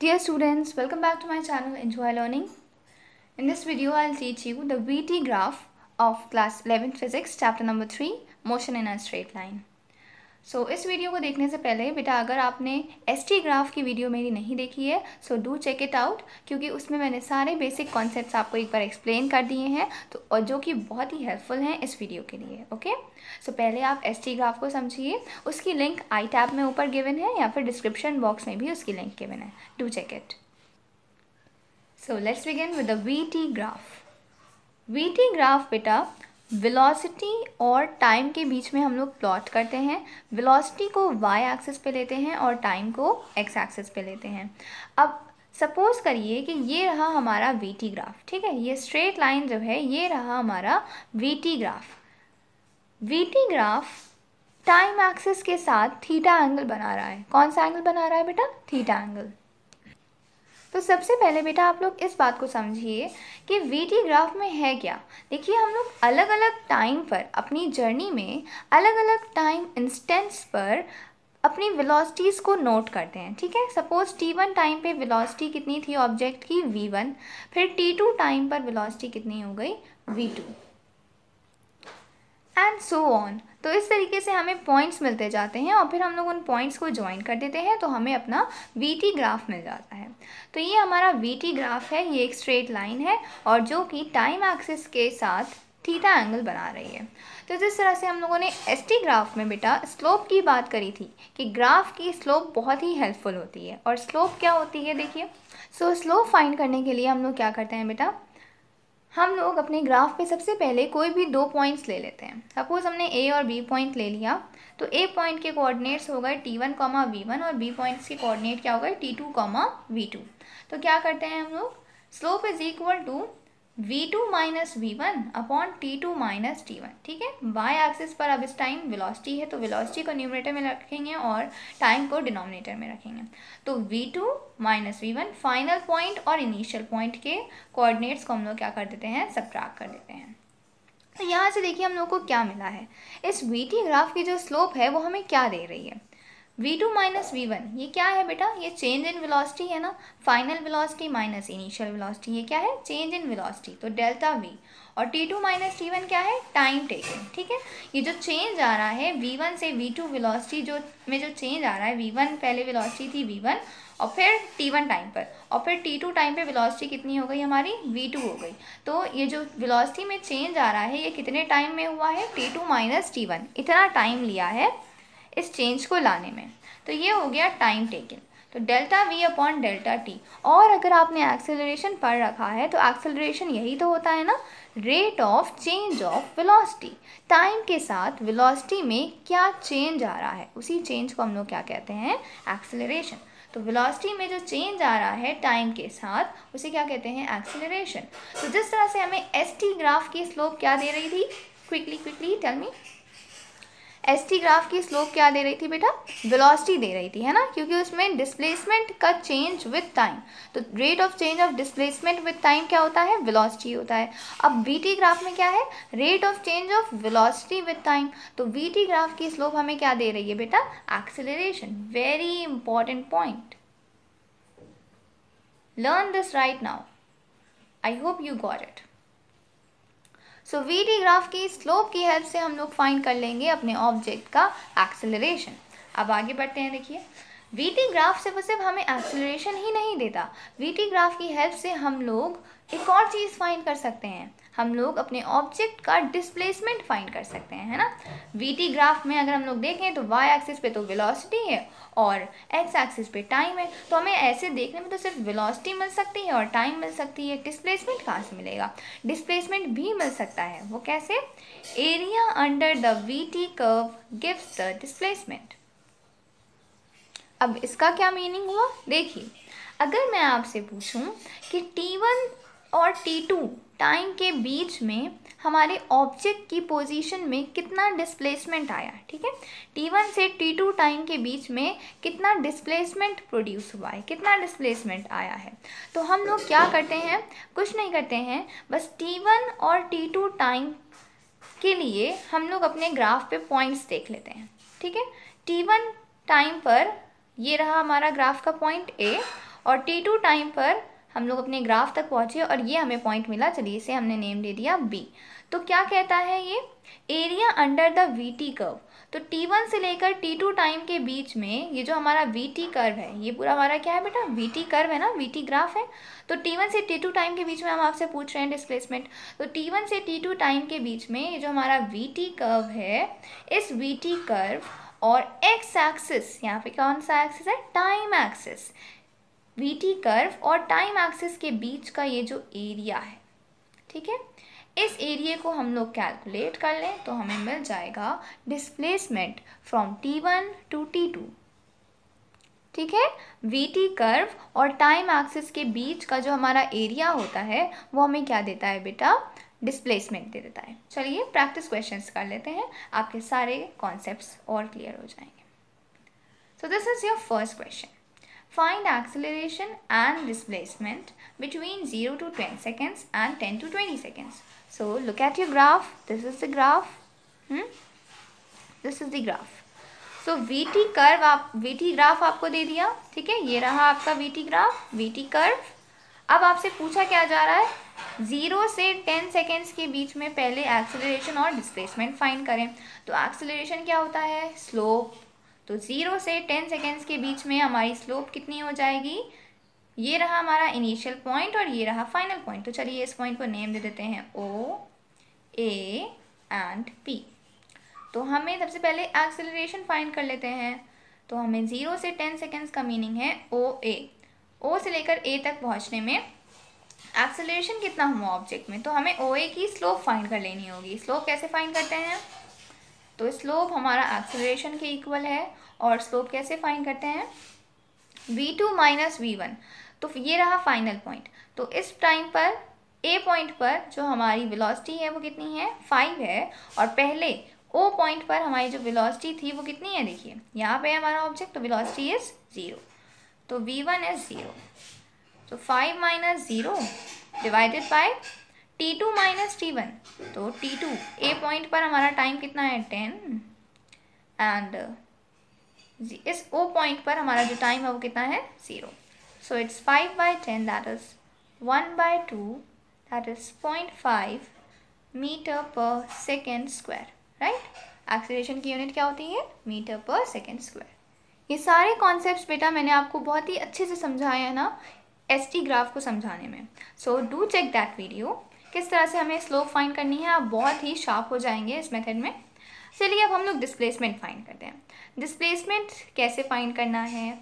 Dear students, welcome back to my channel Enjoy Learning. In this video, I'll teach you the VT graph of class 11th physics chapter number 3 motion in a straight line. सो इस video को देखने से पहले बेटा अगर आपने ST graph की video मेरी नहीं देखी है so do check it out, क्योंकि उसमें मैंने सारे बेसिक कॉन्सेप्ट्स आपको एक बार एक्सप्लेन कर दिए हैं तो और जो कि बहुत ही हेल्पफुल हैं इस वीडियो के लिए। ओके, सो पहले आप ST ग्राफ को समझिए। उसकी लिंक आई टैब में ऊपर गिवन है या फिर डिस्क्रिप्शन बॉक्स में भी उसकी लिंक गिवन है, do check it. So let's begin with the VT graph. VT graph बेटा वेलोसिटी और टाइम के बीच में हम लोग प्लॉट करते हैं। वेलोसिटी को वाई एक्सिस पे लेते हैं और टाइम को एक्स एक्सिस पे लेते हैं। अब सपोज करिए कि ये रहा हमारा VT ग्राफ, ठीक है, ये स्ट्रेट लाइन जो है ये रहा हमारा VT graph. VT graph time axis के साथ थीटा एंगल बना रहा है। कौन सा एंगल बना रहा है बेटा? Theta angle. तो सबसे पहले बेटा आप लोग इस बात को समझिए कि VT ग्राफ में है क्या। देखिए, हम लोग अलग अलग टाइम पर अपनी जर्नी में अलग अलग टाइम इंस्टेंट्स पर अपनी वेलोसिटीज़ को नोट करते हैं, ठीक है। सपोज T1 टाइम पे वेलोसिटी कितनी थी ऑब्जेक्ट की? V1। फिर T2 टाइम पर वेलोसिटी कितनी हो गई? V2 and so on. तो इस तरीके से हमें पॉइंट्स मिलते जाते हैं और फिर हम लोग उन पॉइंट्स को ज्वाइन कर देते हैं तो हमें अपना VT ग्राफ मिल जाता है। तो ये हमारा VT ग्राफ है, ये एक स्ट्रेट लाइन है और जो कि टाइम एक्सिस के साथ थीटा एंगल बना रही है। तो जिस तरह से हम लोगों ने ST ग्राफ में बेटा स्लोप की बात करी थी कि ग्राफ की स्लोप बहुत ही हेल्पफुल होती है। और स्लोप क्या होती है देखिए, सो स्लोप फाइंड करने के लिए हम लोग क्या करते हैं बेटा, हम लोग अपने ग्राफ पे सबसे पहले कोई भी दो पॉइंट्स ले लेते हैं। सपोज हमने A और B पॉइंट ले लिया तो A पॉइंट के कोऑर्डिनेट्स हो गए T1, V1 और B पॉइंट्स के कोऑर्डिनेट क्या हो गए? T2, V2। तो क्या करते हैं हम लोग, slope is equal to V2 minus V1 upon T2 minus T1, ठीक है। वाई एक्सिस पर अब इस टाइम वेलोसिटी है तो वेलोसिटी को न्यूमरेटर में रखेंगे और टाइम को डिनोमिनेटर में रखेंगे। तो V2 minus V1 final point और इनिशियल पॉइंट के कोऑर्डिनेट्स को हम लोग क्या कर देते हैं? सब्ट्रैक्ट कर देते हैं। तो यहाँ से देखिए हम लोग को क्या मिला है, इस VT ग्राफ की जो स्लोप है वो हमें क्या दे रही है? V2 माइनस V1 ये क्या है बेटा? ये चेंज इन वेलोसिटी है ना, final velocity minus initial velocity, ये क्या है? चेंज इन वेलोसिटी, तो डेल्टा V। और T2 माइनस T1 क्या है? टाइम टेकन, ठीक है। ये जो चेंज आ रहा है V1 से V2 वेलोसिटी जो चेंज आ रहा है, V1 पहले वेलोसिटी थी V1 और फिर T1 टाइम पर और फिर T2 टाइम पे वेलोसिटी कितनी हो गई हमारी? V2 हो गई। तो ये जो वेलोसिटी में चेंज आ रहा है ये कितने टाइम में हुआ है? T2 माइनस T1, इतना टाइम लिया है इस चेंज को लाने में। तो ये हो गया टाइम टेकन, तो delta V upon delta T। और अगर आपने एक्सेलरेशन पढ़ रखा है तो एक्सेलरेशन यही तो होता है ना, rate of change of velocity. Time के साथ वेलोसिटी में क्या चेंज आ रहा है उसी चेंज को हम लोग क्या कहते हैं? एक्सेलरेशन। तो वेलोसिटी में जो चेंज आ रहा है टाइम के साथ उसे क्या कहते हैं? एक्सेलरेशन। तो जिस तरह से हमें ST ग्राफ की स्लोप क्या दे रही थी, quickly tell me, ST graph की स्लोप क्या दे रही थी बेटा? वेलोसिटी दे रही थी, है ना, क्योंकि उसमें डिस्प्लेसमेंट का चेंज विद टाइम। तो rate of change of displacement with time क्या होता है? वेलोसिटी होता है। अब VT ग्राफ में क्या है? Rate of change of velocity with time. तो VT ग्राफ की स्लोप हमें क्या दे रही है बेटा? Acceleration. Very important point, learn this right now, I hope you got it. So VT graph की स्लोप की हेल्प से हम लोग फाइंड कर लेंगे अपने ऑब्जेक्ट का एक्सेलरेशन। अब आगे बढ़ते हैं। देखिए, VT ग्राफ से वो सिर्फ हमें एक्सेलरेशन ही नहीं देता, VT ग्राफ की हेल्प से हम लोग एक और चीज़ फाइंड कर सकते हैं, हम लोग अपने ऑब्जेक्ट का डिस्प्लेसमेंट फाइंड कर सकते हैं, है ना। VT ग्राफ में अगर हम लोग देखें तो वाई एक्सिस पे तो वेलोसिटी है और एक्स एक्सिस पे टाइम है, तो हमें ऐसे देखने में तो सिर्फ वेलोसिटी मिल सकती है और टाइम मिल सकती है, डिस्प्लेसमेंट कहाँ से मिलेगा? डिस्प्लेसमेंट भी मिल सकता है, वो कैसे? Area under the VT curve gives the displacement. अब इसका क्या मीनिंग हुआ? देखिए, अगर मैं आपसे पूछूं कि T1 और T2 टाइम के बीच में हमारे ऑब्जेक्ट की पोजीशन में कितना डिस्प्लेसमेंट आया, ठीक है, T1 से T2 टाइम के बीच में कितना डिस्प्लेसमेंट प्रोड्यूस हुआ है, कितना डिस्प्लेसमेंट आया है, तो हम लोग क्या करते हैं? कुछ नहीं करते हैं, बस T1 और T2 टाइम के लिए हम लोग अपने ग्राफ पे पॉइंट्स देख लेते हैं, ठीक है। T1 टाइम पर ये रहा हमारा ग्राफ का पॉइंट A और t2 टाइम पर हम लोग अपने ग्राफ तक पहुँचे और ये हमें पॉइंट मिला। चलिए इसे हमने नेम दे दिया b। तो क्या कहता है ये, area under the VT curve. तो t1 से लेकर t2 टाइम के बीच में ये जो हमारा वीटी कर्व है, ये पूरा हमारा क्या है बेटा, वीटी कर्व है ना, वीटी ग्राफ है। तो t1 से t2 टाइम के बीच में हम आपसे पूछ रहे हैं डिस्प्लेसमेंट। तो t1 से t2 टाइम के बीच में ये जो हमारा वीटी कर्व है, इस वीटी कर्व और एक्स एक्सिस, यहाँ पे कौन सा एक्सिस है, टाइम एक्सिस, वीटी कर्व और टाइम एक्सिस के बीच का ये जो एरिया है, ठीक है, इस एरिया को हम लोग कैलकुलेट कर लें तो हमें मिल जाएगा displacement from t1 to t2, ठीक है। वीटी कर्व और टाइम एक्सिस के बीच का जो हमारा एरिया होता है वो हमें क्या देता है बेटा, डिस्प्लेसमेंट दे देता है। चलिए प्रैक्टिस क्वेश्चंस कर लेते हैं, आपके सारे कॉन्सेप्ट्स और क्लियर हो जाएंगे। So this is your first question, find acceleration and displacement between 0 to 10 seconds and 10 to 20 seconds. So look at your graph. This is the graph. This is the graph. So VT curve VT graph आपको दे दिया, ठीक है, ये रहा आपका VT graph, VT curve. अब आपसे पूछा क्या जा रहा है, 0 से 10 सेकेंड्स के बीच में पहले एक्सेलरेशन और डिस्प्लेसमेंट फाइंड करें। तो एक्सेलरेशन क्या होता है, स्लोप। तो 0 से 10 सेकेंड्स के बीच में हमारी स्लोप कितनी हो जाएगी, ये रहा हमारा इनिशियल पॉइंट और ये रहा फाइनल पॉइंट। तो चलिए इस पॉइंट को नेम दे देते हैं O, A एंड P। तो हमें सबसे पहले एक्सेलरेशन फाइंड कर लेते हैं। तो हमें 0 से 10 सेकेंड्स का मीनिंग है OA, O से लेकर A तक पहुंचने में एक्सेलरेशन कितना हुआ ऑब्जेक्ट में, तो हमें OA की स्लोप फाइंड कर लेनी होगी। स्लोप कैसे फाइंड करते हैं, तो स्लोप हमारा एक्सेलरेशन के इक्वल है और स्लोप कैसे फाइंड करते हैं, v2 माइनस v1। तो ये रहा फाइनल पॉइंट। तो इस टाइम पर A पॉइंट पर जो हमारी वेलोसिटी है वो कितनी है, 5 है, और पहले O पॉइंट पर हमारी जो वेलोसिटी थी वो कितनी है, देखिए यहाँ पे हमारा ऑब्जेक्ट, तो वेलोसिटी इज 0, तो v1 इज 0। तो 5 minus 0 divided by t2 minus t1। तो t2 A पॉइंट पर हमारा टाइम कितना है 10, एंड इस O पॉइंट पर हमारा जो टाइम है वो कितना है 0। So it's 5/10 that is 1/2 that is 0.5 metre पर सेकेंड स्क्वायर, राइट। एक्सेलरेशन की यूनिट क्या होती है, मीटर पर सेकेंड स्क्वायर। ये सारे कॉन्सेप्ट्स बेटा मैंने आपको बहुत ही अच्छे से समझाया है ना ST ग्राफ को समझाने में। So do check that video, किस तरह से हमें स्लोप फाइंड करनी है, आप बहुत ही शार्प हो जाएंगे इस मेथड में। चलिए अब हम लोग डिस्प्लेसमेंट फाइंड करते हैं। डिस्प्लेसमेंट कैसे फाइंड करना है,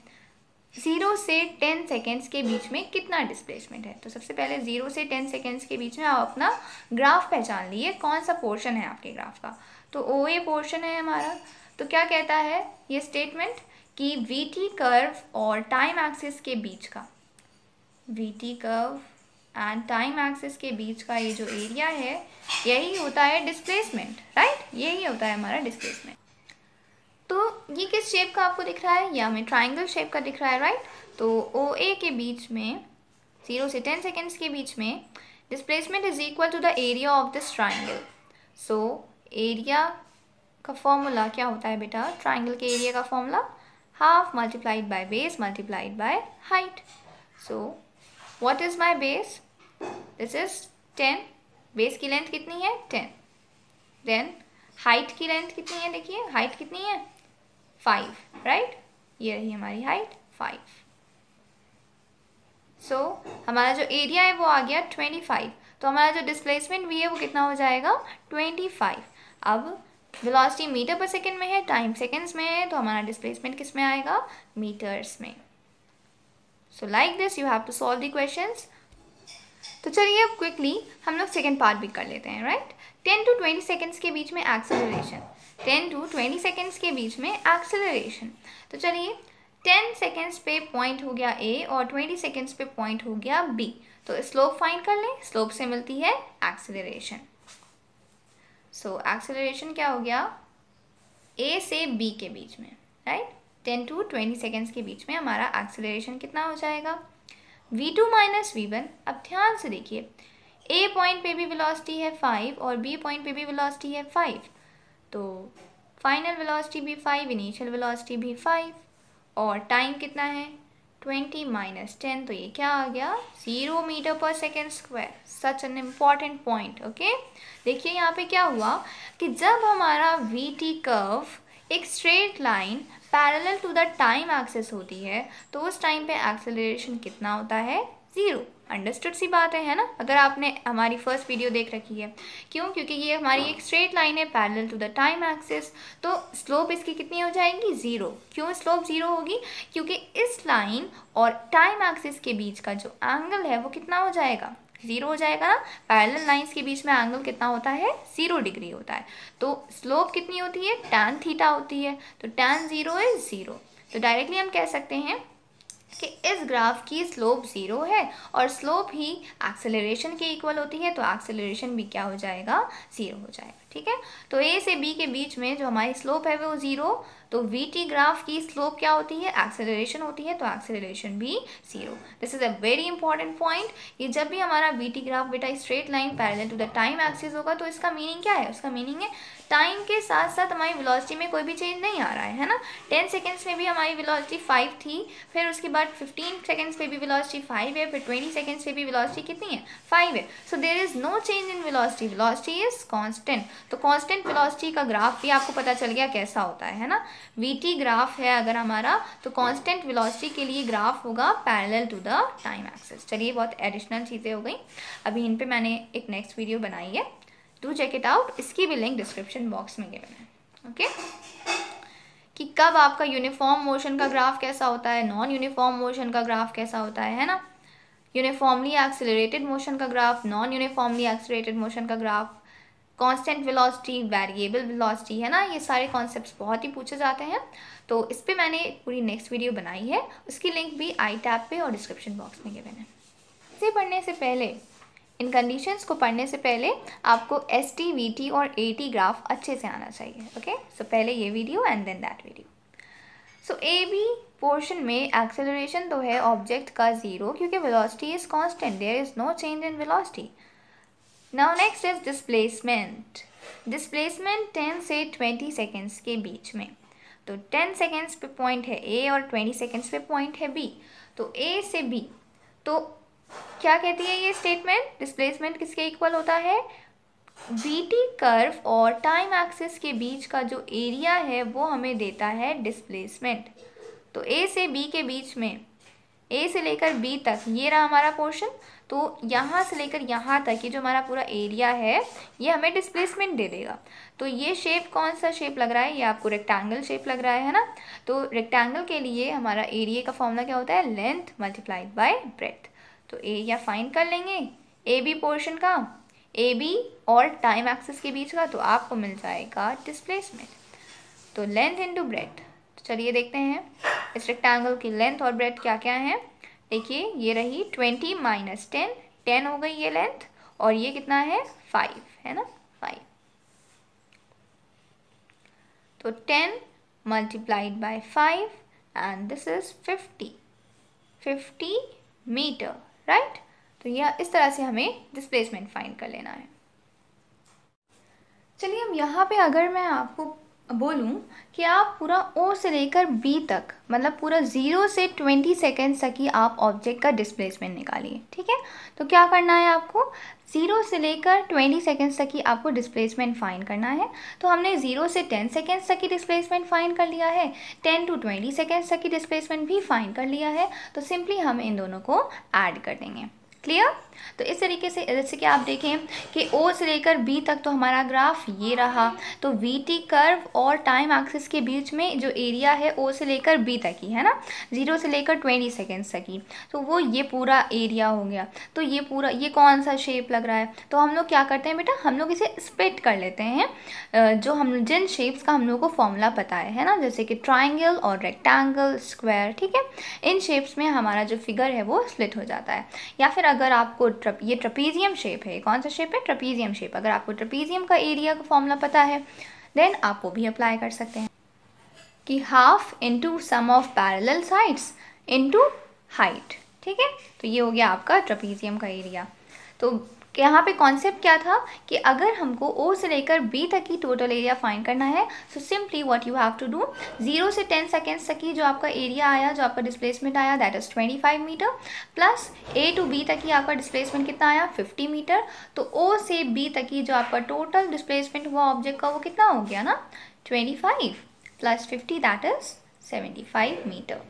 0 से 10 सेकेंड्स के बीच में कितना डिस्प्लेसमेंट है। तो सबसे पहले 0 से 10 सेकेंड्स के बीच में आप अपना ग्राफ पहचान लिए, कौन सा पोर्शन है आपके ग्राफ का। तो OA पोर्शन है हमारा। तो क्या कहता है ये स्टेटमेंट कि VT कर्व और टाइम एक्सिस के बीच का, VT curve and time axis के बीच का ये जो एरिया है यही होता है डिस्प्लेसमेंट, राइट, यही होता है हमारा डिस्प्लेसमेंट। तो ये किस शेप का आपको दिख रहा है, या हमें ट्राइंगल शेप का दिख रहा है, राइट। तो OA के बीच में 0 से 10 सेकेंड्स के बीच में displacement is equal to the area of this triangle. So area का फॉर्मूला क्या होता है बेटा, ट्राइंगल के एरिया का formula half multiplied by base multiplied by height. So what is my base, this is 10, base की लेंथ कितनी है 10, देन हाइट की लेंथ कितनी है, देखिए हाइट कितनी है 5, राइट, ये रही हमारी हाइट 5। सो हमारा जो एरिया है वो आ गया 25। तो हमारा जो डिस्प्लेसमेंट भी है वो कितना हो जाएगा 25। अब वेलोसिटी मीटर पर सेकेंड में है, टाइम सेकेंड्स में है, तो हमारा डिस्प्लेसमेंट किस में आएगा, मीटर्स में। So like this you have to solve the questions. तो चलिए अब क्विकली हम लोग सेकेंड पार्ट भी कर लेते हैं, राइट। 10 to 20 सेकेंड्स के बीच में एक्सेलरेशन, 10 to 20 सेकेंड्स के बीच में एक्सेलरेशन। तो चलिए 10 सेकेंड्स पे पॉइंट हो गया A और 20 सेकेंड्स पे पॉइंट हो गया B। तो स्लोप फाइंड कर लें, स्लोप से मिलती है एक्सेलरेशन। सो एक्सेलरेशन क्या हो गया, A से B के बीच में, राइट, 10 to 20 सेकेंड्स के बीच में हमारा एक्सेलरेशन कितना हो जाएगा, v2 माइनस v1। अब ध्यान से देखिए, A पॉइंट पे भी वेलोसिटी है 5 और B पॉइंट पे भी वेलोसिटी है 5, तो फाइनल वेलोसिटी भी 5, इनिशियल वेलोसिटी भी 5, और टाइम कितना है 20 माइनस 10, तो ये क्या आ गया 0 मीटर पर second square. Such an important point. Okay, देखिए यहाँ पे क्या हुआ कि जब हमारा VT कर्व एक straight line parallel to the time axis होती है तो उस टाइम पे एक्सेलरेशन कितना होता है, 0। अंडरस्टूड सी बात है ना, अगर आपने हमारी फर्स्ट वीडियो देख रखी है। क्यों? क्योंकि ये हमारी एक स्ट्रेट लाइन है parallel to the time axis, तो स्लोप इसकी कितनी हो जाएगी, 0। क्यों स्लोप 0 होगी? क्योंकि इस लाइन और टाइम एक्सिस के बीच का जो एंगल है वो कितना हो जाएगा, 0 हो जाएगा ना। पैरेलल लाइंस के बीच में एंगल कितना होता है, 0 डिग्री होता है। तो स्लोप कितनी होती है, tan थीटा होती है, तो tan 0 इज 0। तो डायरेक्टली हम कह सकते हैं कि इस ग्राफ की स्लोप 0 है और स्लोप ही एक्सेलरेशन के इक्वल होती है, तो एक्सेलरेशन भी क्या हो जाएगा, 0 हो जाएगा। ठीक है, तो A से B के बीच में जो हमारी स्लोप है वो 0, तो VT ग्राफ की स्लोप क्या होती है, एक्सेलरेशन होती है, तो एक्सेलरेशन भी 0। This is a very important point. ये जब भी हमारा VT ग्राफ बेटा straight line parallel to the time axis होगा तो इसका मीनिंग क्या है, उसका मीनिंग है टाइम के साथ साथ हमारी वेलोसिटी में कोई भी चेंज नहीं आ रहा है ना। 10 सेकेंड्स में भी हमारी वेलोसिटी 5 थी, फिर उसके बाद 15 सेकेंड्स पे भी वेलोसिटी 5 है, फिर 20 सेकेंड्स पे भी वेलोसिटी कितनी है, 5 है। So there is no change in velocity, velocity is constant. तो कांस्टेंट वेलोसिटी का ग्राफ भी आपको पता चल गया कैसा होता है ना। VT ग्राफ है अगर हमारा, तो कांस्टेंट वेलोसिटी के लिए ग्राफ होगा parallel to the time axis. चलिए, बहुत एडिशनल चीज़ें हो गई। अभी इन पे मैंने एक नेक्स्ट वीडियो बनाई है, डू चेक इट आउट। इसकी भी लिंक डिस्क्रिप्शन बॉक्स में गिवन है। ओके, कि कब आपका यूनिफॉर्म मोशन का ग्राफ कैसा होता है, नॉन यूनिफॉर्म मोशन का ग्राफ कैसा होता है ना। यूनिफॉर्मली एक्सेलरेटेड मोशन का graph, non uniformly accelerated motion का graph, constant velocity, variable velocity, है ना। ये सारे कॉन्सेप्ट्स बहुत ही पूछे जाते हैं, तो इस पे मैंने पूरी नेक्स्ट वीडियो बनाई है, उसकी लिंक भी आई टैब पे और डिस्क्रिप्शन बॉक्स में गिवन है। इसे पढ़ने से पहले, इन कंडीशंस को पढ़ने से पहले आपको ST, VT और AT ग्राफ अच्छे से आना चाहिए। ओके, सो पहले ये video and then that video. So AB portion में एक्सेलरेशन तो है ऑब्जेक्ट का 0, क्योंकि velocity is constant, there is no change in velocity. Now next is displacement. Displacement 10 से 20 सेकेंड्स के बीच में, तो 10 सेकेंड्स पे पॉइंट है A और 20 सेकेंड्स पे पॉइंट है B, तो A से B, तो क्या कहती है ये स्टेटमेंट, डिस्प्लेसमेंट किसके इक्वल होता है, VT कर्व और टाइम एक्सिस के बीच का जो एरिया है वो हमें देता है डिस्प्लेसमेंट। तो A से B के बीच में, A से लेकर B तक ये रहा हमारा पोर्शन, तो यहाँ से लेकर यहाँ तक ये जो हमारा पूरा एरिया है ये हमें डिस्प्लेसमेंट दे देगा। तो ये शेप कौन सा शेप लग रहा है, ये आपको रेक्टेंगल शेप लग रहा है ना। तो रेक्टेंगल के लिए हमारा एरिया का फॉर्मूला क्या होता है, लेंथ मल्टीप्लाइड बाय ब्रेड्थ। तो एरिया फाइंड कर लेंगे AB पोर्शन का, AB और टाइम एक्सिस के बीच का, तो आपको मिल जाएगा डिस्प्लेसमेंट। तो लेंथ इंटू ब्रेड्थ। तो चलिए देखते हैं इस रेक्टेंगल की लेंथ और ब्रेड्थ क्या क्या है। देखिए ये रही 20 माइनस 10, 10 हो गई ये लेंथ, और ये कितना है 5 है ना, 5। तो 10 multiplied by 5 and this is 50 metre, right. तो यह इस तरह से हमें डिस्प्लेसमेंट फाइंड कर लेना है। चलिए अब यहाँ पे अगर मैं आपको बोलूँ कि आप पूरा O से लेकर B तक, मतलब पूरा 0 से 20 सेकेंड्स तक ही आप ऑब्जेक्ट का डिस्प्लेसमेंट निकालिए, ठीक है। तो क्या करना है आपको, 0 से लेकर 20 सेकेंड्स तक ही आपको डिस्प्लेसमेंट फाइंड करना है। तो हमने 0 से 10 सेकेंड्स तक की डिस्प्लेसमेंट फाइंड कर लिया है, 10 to 20 सेकेंड्स तक की डिस्प्लेसमेंट भी फाइंड कर लिया है। तो सिंपली हम इन दोनों को ऐड कर देंगे। क्लियर। तो इस तरीके से जैसे कि आप देखें कि O से लेकर B तक तो हमारा ग्राफ ये रहा, तो VT कर्व और टाइम एक्सिस के बीच में जो एरिया है O से लेकर B तक ही है ना, 0 से लेकर 20 सेकेंड्स तक ही, तो वो ये पूरा एरिया हो गया। तो ये पूरा, ये कौन सा शेप लग रहा है, तो हम लोग क्या करते हैं बेटा, हम लोग इसे स्प्लिट कर लेते हैं, जो हम जिन शेप्स का हम लोग को फॉर्मूला पता है ना, जैसे कि ट्राइंगल और रेक्टेंगल, स्क्वायर, ठीक है। इन शेप्स में हमारा जो फिगर है वो स्प्लिट हो जाता है। या फिर अगर आपको ये ट्रेपीजियम शेप है, कौन सा शेप है, ट्रेपीजियम शेप, अगर आपको ट्रेपीजियम का एरिया का फॉर्मूला पता है देन आप वो भी अप्लाई कर सकते हैं कि half into sum of parallel sides into height, ठीक है। तो ये हो गया आपका ट्रेपीजियम का एरिया। तो यहाँ पे कॉन्सेप्ट क्या था कि अगर हमको O से लेकर B तक की टोटल एरिया फाइंड करना है, so simply what you have to do, 0 से 10 सेकेंड्स तक की जो आपका एरिया आया, जो आपका डिस्प्लेसमेंट आया, that is 25 metre, plus A to B तक की आपका डिस्प्लेसमेंट कितना आया, 50 मीटर। तो O से B तक की जो आपका टोटल डिस्प्लेसमेंट हुआ ऑब्जेक्ट का, वो कितना हो गया ना, 25 प्लस 50 दैट इज़ 75 मीटर।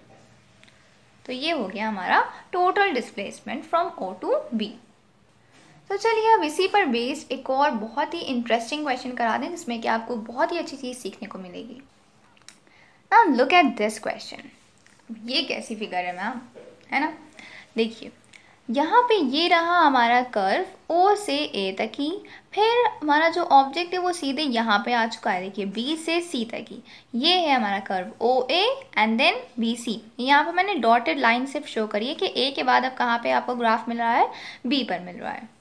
तो ये हो गया हमारा total displacement from O to B। तो चलिए अब इसी पर बेस्ड एक और बहुत ही इंटरेस्टिंग क्वेश्चन करा दें, जिसमें कि आपको बहुत ही अच्छी चीज़ सीखने को मिलेगी। Now look at this question. ये कैसी फिगर है मैम, है ना। देखिए यहाँ पे ये रहा हमारा कर्व O से A तक ही, फिर हमारा जो ऑब्जेक्ट है वो सीधे यहाँ पे आ चुका है। देखिए B से C तक ही, ये है हमारा curve OA and then BC। यहाँ पे मैंने डॉटेड लाइन सिर्फ शो करी है कि A के बाद अब कहाँ पे आपको ग्राफ मिल रहा है, B पर मिल रहा है।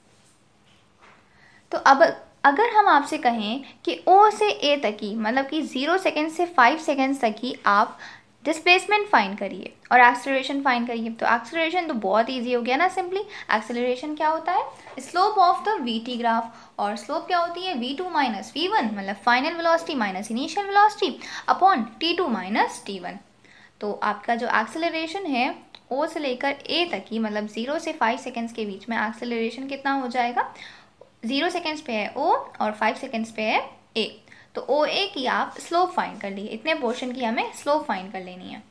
तो अब अगर हम आपसे कहें कि O से A तक की, मतलब कि 0 सेकेंड से 5 सेकेंड्स तक की आप डिस्प्लेसमेंट फाइंड करिए और एक्सेलरेशन फाइंड करिए, तो एक्सेलरेशन तो बहुत इजी हो गया ना। सिंपली एक्सेलरेशन क्या होता है, slope of the VT graph, और स्लोप क्या होती है, V2 माइनस V1, मतलब final velocity minus initial velocity upon T2 minus T1। तो आपका जो एक्सेलरेशन है O से लेकर A तक की, मतलब 0 से 5 सेकेंड्स के बीच में एक्सेलरेशन कितना हो जाएगा, 0 सेकेंड्स पे है O और 5 सेकेंड्स पे है A। तो OA की आप स्लोप फाइंड कर लीजिए, इतने पोर्शन की हमें स्लोप फाइंड कर लेनी है।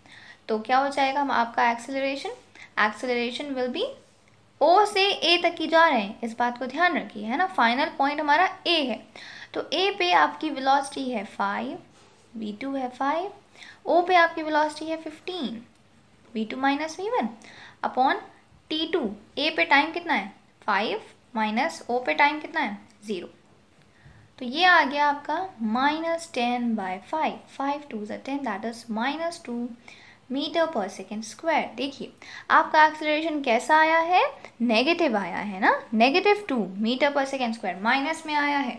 तो क्या हो जाएगा हम आपका एक्सेलरेशन विल बी, O से A तक की जा रहे हैं, इस बात को ध्यान रखिए, है ना। फाइनल पॉइंट हमारा A है, तो A पे आपकी वेलोसिटी है 5, V2 है 5, O पे आपकी वेलोसिटी है 15, V2 minus V1 upon T2। A पे टाइम कितना है 5 माइनस O पे टाइम कितना है 0। तो ये आ गया आपका -10/5, 5 2 10 दैट इज -2 मीटर पर सेकेंड स्क्वायर। देखिए आपका एक्सेलरेशन कैसा आया है, नेगेटिव आया है ना, -2 मीटर पर सेकेंड स्क्वायर, माइनस में आया है।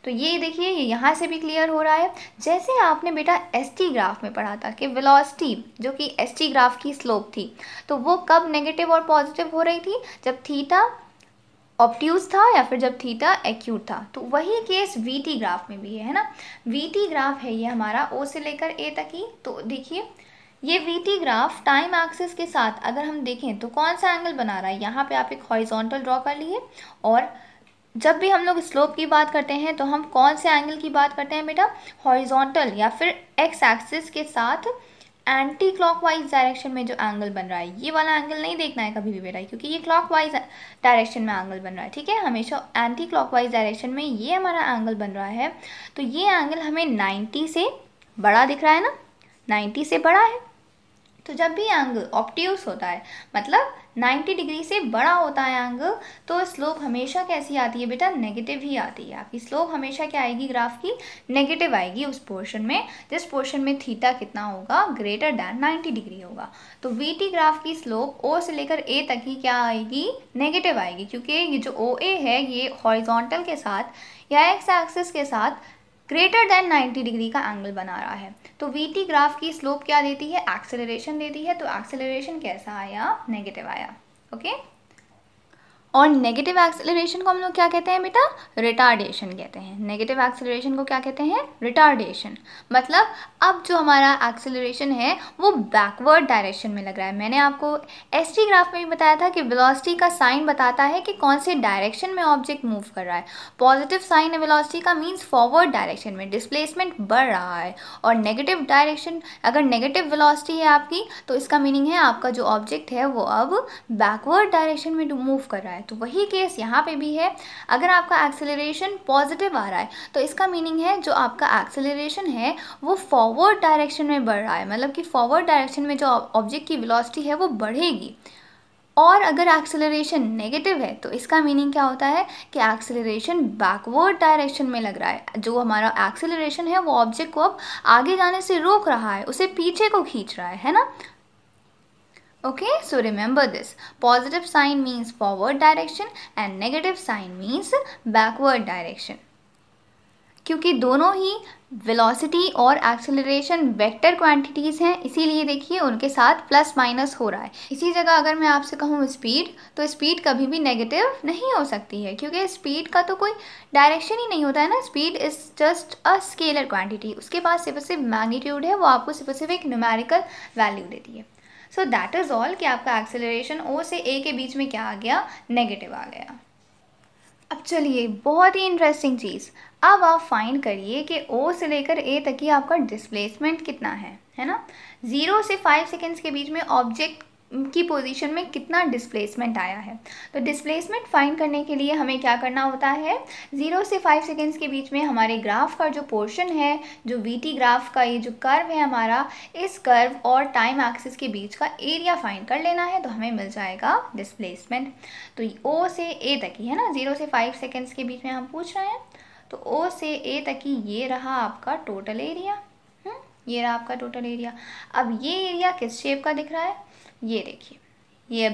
तो ये देखिए ये यहाँ से भी क्लियर हो रहा है। जैसे आपने बेटा ST ग्राफ में पढ़ा था कि वेलोसिटी जो कि ST ग्राफ की स्लोप थी, तो वो कब नेगेटिव और पॉजिटिव हो रही थी, जब थीटा ऑब्ट्यूज था या फिर जब थीटा एक्यूट था। तो वही केस VT ग्राफ में भी है ना। VT ग्राफ है ये हमारा O से लेकर A तक ही। तो देखिए ये VT ग्राफ टाइम एक्सिस के साथ अगर हम देखें तो कौन सा एंगल बना रहा है, यहाँ पे आप एक हॉरिजॉन्टल ड्रॉ कर लिए, और जब भी हम लोग स्लोप की बात करते हैं तो हम कौन से एंगल की बात करते हैं बेटा, हॉरिजॉन्टल या फिर एक्स एक्सिस के साथ एंटी क्लॉकवाइज डायरेक्शन में जो एंगल बन रहा है, ये वाला एंगल नहीं देखना है कभी भी बेटा, क्योंकि ये क्लॉकवाइज डायरेक्शन में एंगल बन रहा है, ठीक है। हमेशा एंटी क्लॉकवाइज डायरेक्शन में ये हमारा एंगल बन रहा है। तो ये एंगल हमें 90 से बड़ा दिख रहा है ना, 90 से बड़ा है। तो जब भी एंगल ऑब्ट्यूज होता है, मतलब 90 डिग्री से बड़ा होता है एंगल, तो स्लोप हमेशा कैसी आती है बेटा, नेगेटिव ही आती है। आपकी स्लोप हमेशा क्या आएगी ग्राफ की, नेगेटिव आएगी उस पोर्शन में जिस पोर्शन में थीटा कितना होगा, ग्रेटर दैन 90 डिग्री होगा। तो VT ग्राफ की स्लोप O से लेकर A तक ही क्या आएगी, नेगेटिव आएगी, क्योंकि ये जो OA है ये हॉरिजॉन्टल के साथ या एक्स एक्सिस के साथ ग्रेटर दैन 90 डिग्री का एंगल बना रहा है। तो VT ग्राफ की स्लोप क्या देती है, एक्सेलरेशन देती है। तो एक्सेलरेशन कैसा आया, नेगेटिव आया, ओके। और नेगेटिव एक्सेलरेशन को हम लोग क्या कहते हैं बेटा, रिटार्डेशन कहते हैं। नेगेटिव एक्सेलरेशन को क्या कहते हैं, रिटार्डेशन। मतलब अब जो हमारा एक्सेलरेशन है वो बैकवर्ड डायरेक्शन में लग रहा है। मैंने आपको ST ग्राफ में भी बताया था कि वेलोसिटी का साइन बताता है कि कौन से डायरेक्शन में ऑब्जेक्ट मूव कर रहा है। पॉजिटिव साइन है वेलोसिटी का, मीन्स फॉरवर्ड डायरेक्शन में डिस्प्लेसमेंट बढ़ रहा है, और नेगेटिव डायरेक्शन अगर नेगेटिव वेलोसिटी है आपकी, तो इसका मीनिंग है आपका जो ऑब्जेक्ट है वो अब बैकवर्ड डायरेक्शन में मूव कर रहा है। तो वही केस यहाँ पे भी है। अगर आपका एक्सेलरेशन पॉजिटिव आ रहा है तो इसका मीनिंग है जो आपका एक्सेलरेशन है वो फॉरवर्ड डायरेक्शन में बढ़ रहा है, मतलब कि फॉरवर्ड डायरेक्शन में जो ऑब्जेक्ट की वेलोसिटी है वो बढ़ेगी। और अगर एक्सेलरेशन नेगेटिव है तो इसका मीनिंग क्या होता है कि एक्सेलरेशन बैकवर्ड डायरेक्शन में लग रहा है। जो हमारा एक्सेलरेशन है वो ऑब्जेक्ट को अब आगे जाने से रोक रहा है, उसे पीछे को खींच रहा है ना। Okay, so remember this. Positive sign means forward direction and negative sign means backward direction. क्योंकि दोनों ही वेलोसिटी और एक्सेलरेशन वेक्टर क्वांटिटीज़ हैं, इसीलिए देखिए उनके साथ प्लस माइनस हो रहा है। इसी जगह अगर मैं आपसे कहूँ स्पीड, तो स्पीड कभी भी नेगेटिव नहीं हो सकती है, क्योंकि स्पीड का तो कोई डायरेक्शन ही नहीं होता है ना। Speed is just a scalar quantity, उसके पास सिर्फ मैग्नीट्यूड है, वो आपको सिर्फ एक न्यूमेरिकल वैल्यू देती है। सो दैट इज़ ऑल कि आपका एक्सेलरेशन ओ से ए के बीच में क्या आ गया, नेगेटिव आ गया। अब चलिए बहुत ही इंटरेस्टिंग चीज़, अब आप फाइंड करिए कि ओ से लेकर ए तक की आपका डिस्प्लेसमेंट कितना है ना। 0 से 5 सेकेंड्स के बीच में ऑब्जेक्ट की पोजीशन में कितना डिस्प्लेसमेंट आया है। तो डिस्प्लेसमेंट फाइंड करने के लिए हमें क्या करना होता है, 0 से 5 सेकेंड्स के बीच में हमारे ग्राफ का जो पोर्शन है, जो वीटी ग्राफ का ये जो कर्व है हमारा, इस कर्व और टाइम एक्सिस के बीच का एरिया फाइंड कर लेना है, तो हमें मिल जाएगा डिस्प्लेसमेंट। तो ओ से ए तक ही है ना, 0 से 5 सेकेंड्स के बीच में हम पूछ रहे हैं, तो ओ से ए तक ही ये रहा आपका टोटल एरिया। ये रहा आपका टोटल एरिया। अब ये एरिया किस शेप का दिख रहा है, ये देखिए, ये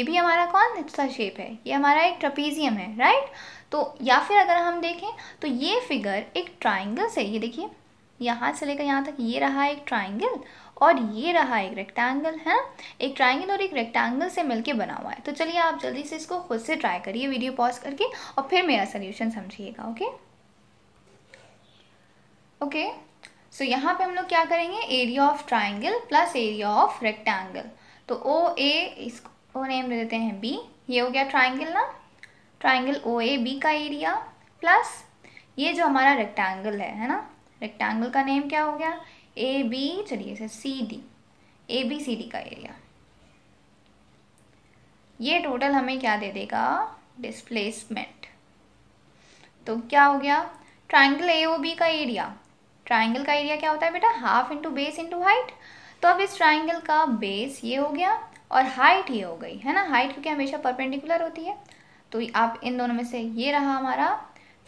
भी हमारा कौन सा शेप है, ये हमारा एक ट्रेपेजियम है, राइट। तो या फिर अगर हम देखें तो ये फिगर एक ट्राइंगल से, ये देखिए यहाँ से लेकर यहाँ तक ये रहा एक ट्राइंगल और ये रहा एक रेक्टेंगल है, एक ट्राइंगल और एक रेक्टेंगल से मिलके बना हुआ है। तो चलिए आप जल्दी से इसको खुद से ट्राई करिए वीडियो पॉज करके और फिर मेरा सोल्यूशन समझिएगा। ओके सो यहाँ पे हम लोग क्या करेंगे, area of triangle plus area of rectangle. तो ओ ए, इसको नेम दे देते हैं बी, ये हो गया ट्राइंगल ना, ट्राइंगल ओ ए बी का एरिया, प्लस ये जो हमारा रेक्टेंगल है ना, रेक्टेंगल का नेम क्या हो गया, ए बी, चलिए इसे C D, A B C D का एरिया। ये टोटल हमें क्या दे देगा, डिस्प्लेसमेंट। तो क्या हो गया, ट्राइंगल ए ओ बी का एरिया, ट्राइंगल का एरिया क्या होता है बेटा, half into base into height. तो अब इस ट्राइंगल का बेस ये हो गया और हाइट ये हो गई है ना, हाइट क्योंकि हमेशा परपेंडिकुलर होती है। तो आप इन दोनों में से ये रहा हमारा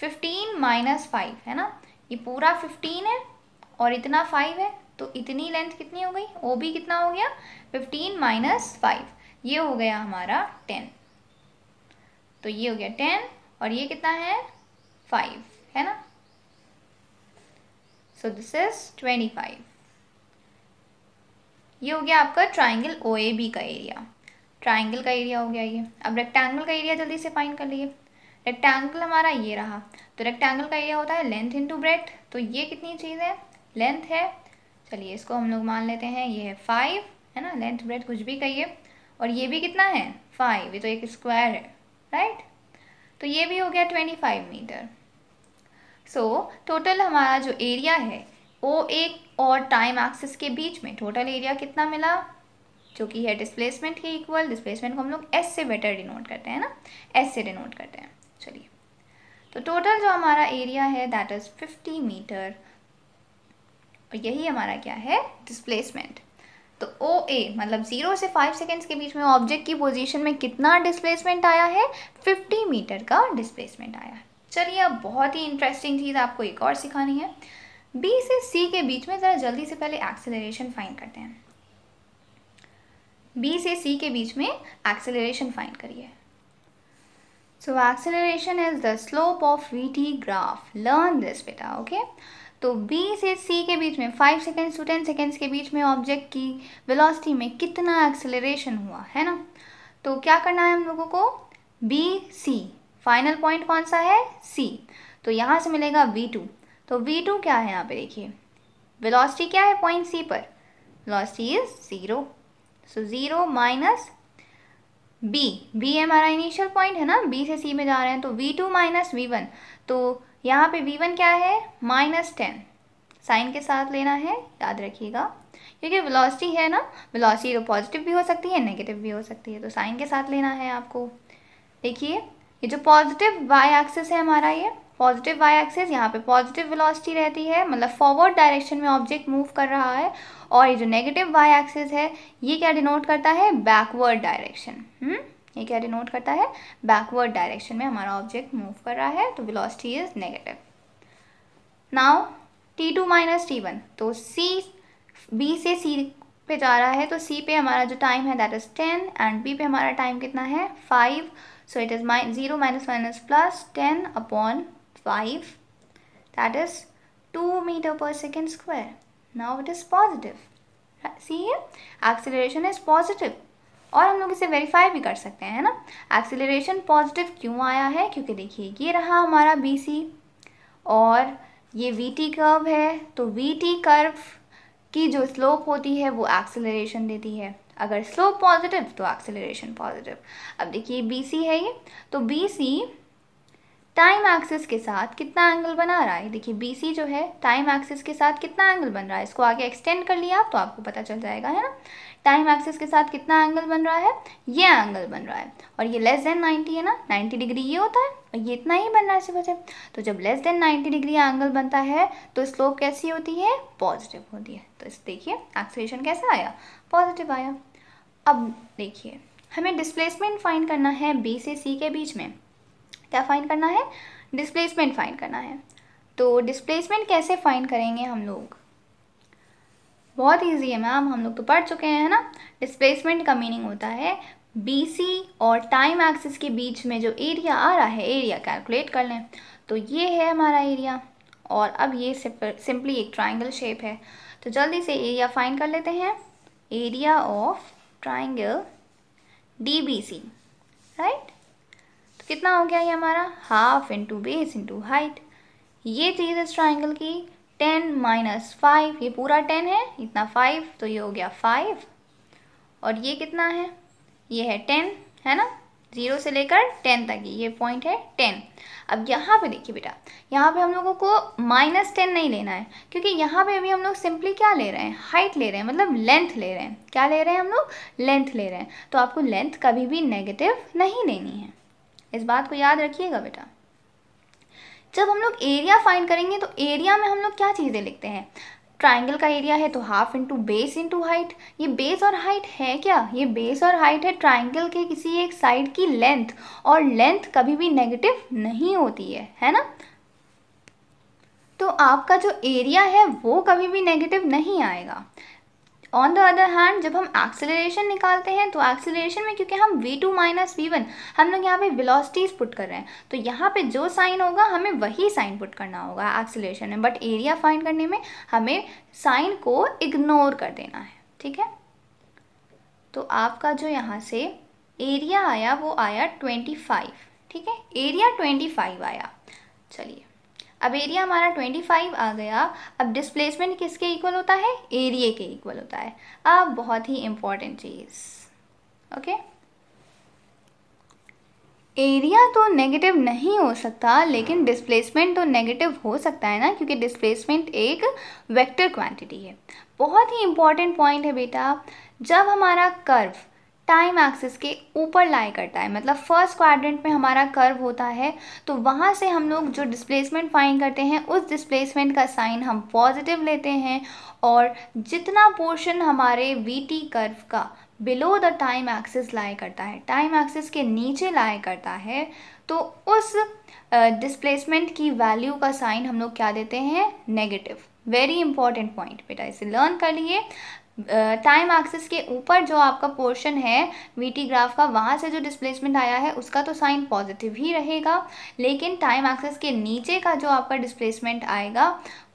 15 माइनस 5 है ना, ये पूरा 15 है और इतना 5 है, तो इतनी लेंथ कितनी हो गई, ओ बी कितना हो गया 15 माइनस 5, ये हो गया हमारा 10। तो ये हो गया 10 और ये कितना है 5 है ना, सो दिस इज 25। ये हो गया आपका ट्राइंगल ओ ए बी का एरिया, ट्राइंगल का एरिया हो गया ये। अब रेक्टेंगल का एरिया जल्दी से फाइंड कर लिए, रेक्टेंगल हमारा ये रहा, तो रेक्टेंगल का एरिया होता है लेंथ इंटू ब्रेड्थ। तो ये कितनी चीज़ है, लेंथ है, चलिए इसको हम लोग मान लेते हैं ये है 5 है ना, लेंथ ब्रेड्थ कुछ भी कहिए, और ये भी कितना है 5, ये तो एक स्क्वायर है, राइट। तो ये भी हो गया 25 मीटर। सो टोटल हमारा जो एरिया है ओ ए और टाइम एक्सिस के बीच में टोटल एरिया कितना मिला, जो कि है डिस्प्लेसमेंट के इक्वल। डिस्प्लेसमेंट को हम लोग एस से बेटर डिनोट करते हैं ना, एस से डिनोट करते हैं। चलिए तो टोटल जो हमारा एरिया है दैट इज 50 मीटर, और यही हमारा क्या है डिस्प्लेसमेंट। तो ओ ए मतलब 0 से 5 सेकेंड्स के बीच में ऑब्जेक्ट की पोजीशन में कितना डिस्प्लेसमेंट आया है, 50 मीटर का डिस्प्लेसमेंट आया है। चलिए अब बहुत ही इंटरेस्टिंग चीज़ आपको एक और सिखानी है, बी से सी के बीच में ज़रा जल्दी से पहले एक्सेलरेशन फाइंड करते हैं। बी से सी के बीच में एक्सेलरेशन फाइंड करिए। So acceleration is the slope of VT graph, learn this बेटा, ओके। तो बी से सी के बीच में 5 सेकेंड्स टू 10 सेकेंड्स के बीच में ऑब्जेक्ट की वेलोसिटी में कितना एक्सेलरेशन हुआ है ना। तो क्या करना है हम लोगों को, बी सी, फाइनल पॉइंट कौन सा है सी, तो यहाँ से मिलेगा V2। तो V2 क्या है यहाँ पे देखिए, वेलोसिटी क्या है पॉइंट सी पर, velocity is 0, so 0 minus B हमारा इनिशियल पॉइंट है ना, बी से सी में जा रहे हैं, तो V2 माइनस V1। तो यहाँ पे V1 क्या है -10, साइन के साथ लेना है, याद रखिएगा, क्योंकि वेलोसिटी है ना, वेलोसिटी तो पॉजिटिव भी हो सकती है नेगेटिव भी हो सकती है, तो साइन के साथ लेना है आपको। देखिए ये जो पॉजिटिव वाई एक्सिस है हमारा, ये पॉजिटिव वाई एक्सिस, यहाँ पे पॉजिटिव वेलोसिटी रहती है, मतलब फॉरवर्ड डायरेक्शन में ऑब्जेक्ट मूव कर रहा है, और ये जो नेगेटिव वाई एक्सिस है ये क्या डिनोट करता है, बैकवर्ड डायरेक्शन। ये क्या डिनोट करता है, बैकवर्ड डायरेक्शन में हमारा ऑब्जेक्ट मूव कर रहा है, तो velocity is negative. Now T2 minus T1, तो C B से C पे जा रहा है, तो C पे हमारा जो टाइम है दैट इज 10 एंड B पे हमारा टाइम कितना है 5, so it is 0 minus minus plus 10 upon 5, that is 2 meter per second square. Now it is positive. See here, acceleration is positive. और हम लोग इसे वेरीफाई भी कर सकते हैं, है ना. एक्सेलरेशन पॉजिटिव क्यों आया है? क्योंकि देखिए ये रहा हमारा BC और ये VT कर्व है. तो VT कर्व की जो स्लोप होती है वो एक्सेलरेशन देती है. अगर स्लोप पॉजिटिव तो एक्सेलरेशन पॉजिटिव. अब देखिए BC है ये, तो BC टाइम एक्सिस के साथ कितना एंगल बना रहा है. देखिए BC जो है टाइम एक्सिस के साथ कितना एंगल बन रहा है. इसको आगे एक्सटेंड कर लिया आप तो आपको पता चल जाएगा, है ना. टाइम एक्सिस के साथ कितना एंगल बन रहा है, ये एंगल बन रहा है. और ये लेस देन 90 है ना, 90 डिग्री ये होता है और ये इतना ही बन रहा है सिर्फ सिर्फ. तो जब लेस देन 90 डिग्री एंगल बनता है तो स्लोप कैसी होती है, पॉजिटिव होती है. तो इस देखिए एक्सेलरेशन कैसा आया, पॉजिटिव आया. अब देखिए हमें डिस्प्लेसमेंट फाइंड करना है B से C के बीच में. क्या फाइंड करना है, डिस्प्लेसमेंट फाइंड करना है. तो डिस्प्लेसमेंट कैसे फाइंड करेंगे हम लोग, बहुत इजी है मैम, हम लोग तो पढ़ चुके हैं, है ना. डिस्प्लेसमेंट का मीनिंग होता है BC और टाइम एक्सिस के बीच में जो एरिया आ रहा है, एरिया कैलकुलेट कर लें. तो ये है हमारा एरिया और अब ये सिंपली एक ट्राइंगल शेप है. तो जल्दी से एरिया फाइंड कर लेते हैं. Area of triangle DBC, right. तो कितना हो गया ये हमारा, half into base into height. ये चीज़ इस ट्राइंगल की 10 माइनस 5, ये पूरा 10 है, इतना 5, तो ये हो गया 5. और ये कितना है, ये है 10, है ना. 0 से लेकर 10 तक ये पॉइंट है 10. अब यहाँ पे देखिए बेटा, यहाँ पे हम लोगों को -10 नहीं लेना है, क्योंकि यहाँ पे अभी हम लोग सिंपली क्या ले रहे हैं, हाइट ले रहे हैं, मतलब लेंथ ले रहे हैं. क्या ले रहे हैं हम लोग, लेंथ ले रहे हैं. तो आपको लेंथ कभी भी नेगेटिव नहीं लेनी है, इस बात को याद रखिएगा बेटा. जब हम लोग एरिया फाइंड करेंगे तो एरिया में हम लोग क्या चीज़ें लिखते हैं, ट्राइंगल का एरिया है तो half into base into height. ये बेस और हाइट है क्या, ये बेस और हाइट है ट्राइंगल के किसी एक साइड की लेंथ, और लेंथ कभी भी नेगेटिव नहीं होती है ना. तो आपका जो एरिया है वो कभी भी नेगेटिव नहीं आएगा. ऑन द अदर हैंड जब हम एक्सेलरेशन निकालते हैं तो एक्सेलरेशन में क्योंकि हम v2 माइनस v1 हम लोग यहाँ पे वेलोसिटीज पुट कर रहे हैं, तो यहाँ पे जो साइन होगा हमें वही साइन पुट करना होगा एक्सेलरेशन में. बट एरिया फाइंड करने में हमें साइन को इग्नोर कर देना है, ठीक है. तो आपका जो यहाँ से एरिया आया वो आया 25, ठीक है. एरिया 25 आया. चलिए अब एरिया हमारा 25 आ गया. अब डिस्प्लेसमेंट किसके इक्वल होता है, एरिया के इक्वल होता है. अब बहुत ही इम्पॉर्टेंट चीज़, ओके. एरिया तो नेगेटिव नहीं हो सकता, लेकिन डिस्प्लेसमेंट तो नेगेटिव हो सकता है ना, क्योंकि डिस्प्लेसमेंट एक वेक्टर क्वांटिटी है. बहुत ही इम्पॉर्टेंट पॉइंट है बेटा. जब हमारा कर्व टाइम एक्सिस के ऊपर लाई करता है, मतलब फर्स्ट क्वाड्रेंट में हमारा कर्व होता है, तो वहाँ से हम लोग जो डिस्प्लेसमेंट फाइंड करते हैं उस डिस्प्लेसमेंट का साइन हम पॉजिटिव लेते हैं. और जितना पोर्शन हमारे VT कर्व का बिलो द टाइम एक्सिस लाई करता है, टाइम एक्सिस के नीचे लाई करता है, तो उस डिस्प्लेसमेंट की वैल्यू का साइन हम लोग क्या देते हैं, नेगेटिव. वेरी इंपॉर्टेंट पॉइंट बेटा, इसे लर्न कर लिए. टाइम एक्सिस के ऊपर जो आपका पोर्शन है VT ग्राफ का, वहाँ से जो डिस्प्लेसमेंट आया है उसका तो साइन पॉजिटिव ही रहेगा, लेकिन टाइम एक्सिस के नीचे का जो आपका डिस्प्लेसमेंट आएगा